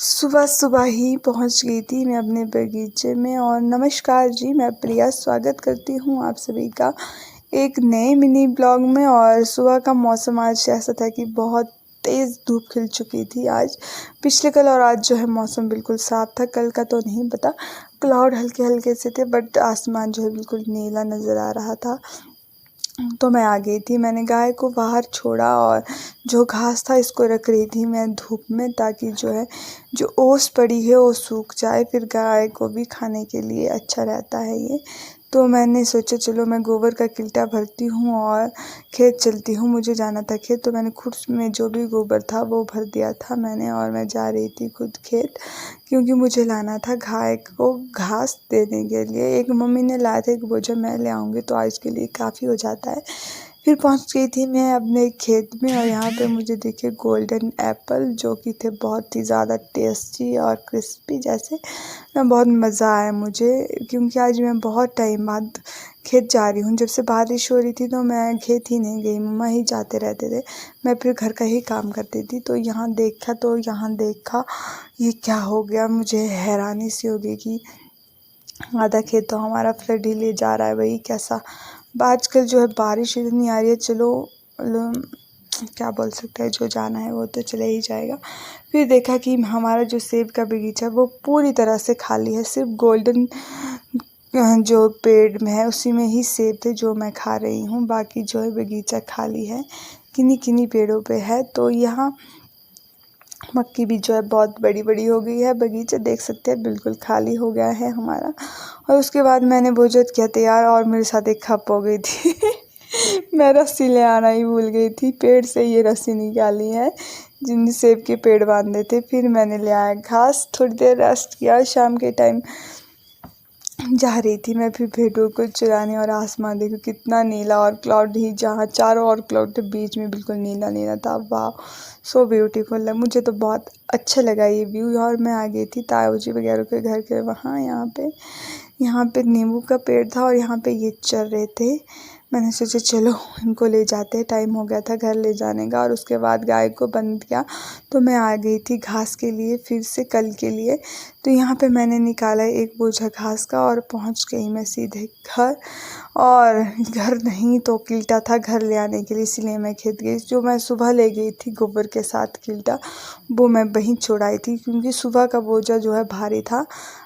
सुबह सुबह ही पहुंच गई थी मैं अपने बगीचे में। और नमस्कार जी, मैं प्रिया स्वागत करती हूं आप सभी का एक नए मिनी ब्लॉग में। और सुबह का मौसम आज ऐसा था कि बहुत तेज़ धूप खिल चुकी थी आज। पिछले कल और आज जो है मौसम बिल्कुल साफ था। कल का तो नहीं पता, क्लाउड हल्के हल्के से थे, बट आसमान जो है बिल्कुल नीला नज़र आ रहा था। तो मैं आ गई थी, मैंने गाय को बाहर छोड़ा और जो घास था इसको रख रही थी मैं धूप में, ताकि जो है जो ओस पड़ी है वो सूख जाए, फिर गाय को भी खाने के लिए अच्छा रहता है ये। तो मैंने सोचा चलो मैं गोबर का किल्टा भरती हूँ और खेत चलती हूँ। मुझे जाना था खेत, तो मैंने खुद में जो भी गोबर था वो भर दिया था मैंने, और मैं जा रही थी खुद खेत, क्योंकि मुझे लाना था गाय को घास देने के लिए। एक मम्मी ने लाया था, एक बोझा मैं ले आऊँगी तो आज के लिए काफ़ी हो जाता है। फिर पहुंच गई थी मैं अपने खेत में, और यहाँ पे मुझे दिखे गोल्डन एप्पल, जो कि थे बहुत ही ज़्यादा टेस्टी और क्रिस्पी जैसे। बहुत मज़ा आया मुझे, क्योंकि आज मैं बहुत टाइम बाद खेत जा रही हूँ। जब से बारिश हो रही थी तो मैं खेत ही नहीं गई, मम्मा ही जाते रहते थे, मैं फिर घर का ही काम करती थी। तो यहाँ देखा ये क्या हो गया, मुझे हैरानी सी हो गई कि आधा खेत तो हमारा फ्लड ही ले जा रहा है। वही कैसा आजकल जो है बारिश इतनी आ रही है। चलो क्या बोल सकते हैं, जो जाना है वो तो चले ही जाएगा। फिर देखा कि हमारा जो सेब का बगीचा है वो पूरी तरह से खाली है। सिर्फ गोल्डन जो पेड़ में है उसी में ही सेब थे जो मैं खा रही हूँ, बाकी जो है बगीचा खाली है, किन्हीं किन्हीं पेड़ों पे है। तो यहाँ मक्की भी जो है बहुत बड़ी बड़ी हो गई है। बगीचा देख सकते हैं बिल्कुल खाली हो गया है हमारा। और उसके बाद मैंने बोझत किया तैयार, और मेरे साथ एक खप हो गई थी मैं रस्सी ले आना ही भूल गई थी, पेड़ से ये रस्सी निकाली है जिन सेब के पेड़ बांधे थे। फिर मैंने ले आया घास, थोड़ी देर रेस्ट किया। शाम के टाइम जा रही थी मैं फिर भेड़ों को चराने, और आसमान देखो कितना नीला, और क्लाउड ही जहाँ चारों ओर क्लाउड थे बीच में बिल्कुल नीला नीला था। वाह, सो ब्यूटीफुल है। मुझे तो बहुत अच्छा लगा ये व्यू। और मैं आ गई थी ताऊ जी वगैरह के घर के वहाँ। यहाँ पे नींबू का पेड़ था और यहाँ पे ये चल रहे थे। मैंने सोचा चलो इनको ले जाते हैं, टाइम हो गया था घर ले जाने का। और उसके बाद गाय को बंद किया तो मैं आ गई थी घास के लिए फिर से कल के लिए। तो यहाँ पे मैंने निकाला एक बोझा घास का और पहुँच गई मैं सीधे घर। और घर नहीं तो किल्टा था घर ले आने के लिए, इसलिए मैं खेत गई। जो मैं सुबह ले गई थी गोबर के साथ किल्टा, वो मैं वहीं छोड़ाई थी, क्योंकि सुबह का बोझा जो है भारी था।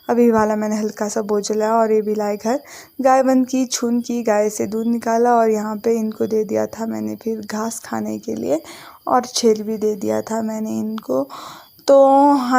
अभी वाला मैंने हल्का सा बोझा लाया और ये भी लाए घर। गाय बंद की, छून की, गाय से दूध निकाला, और यहाँ पे इनको दे दिया था मैंने फिर घास खाने के लिए, और छेल भी दे दिया था मैंने इनको। तो हाँ।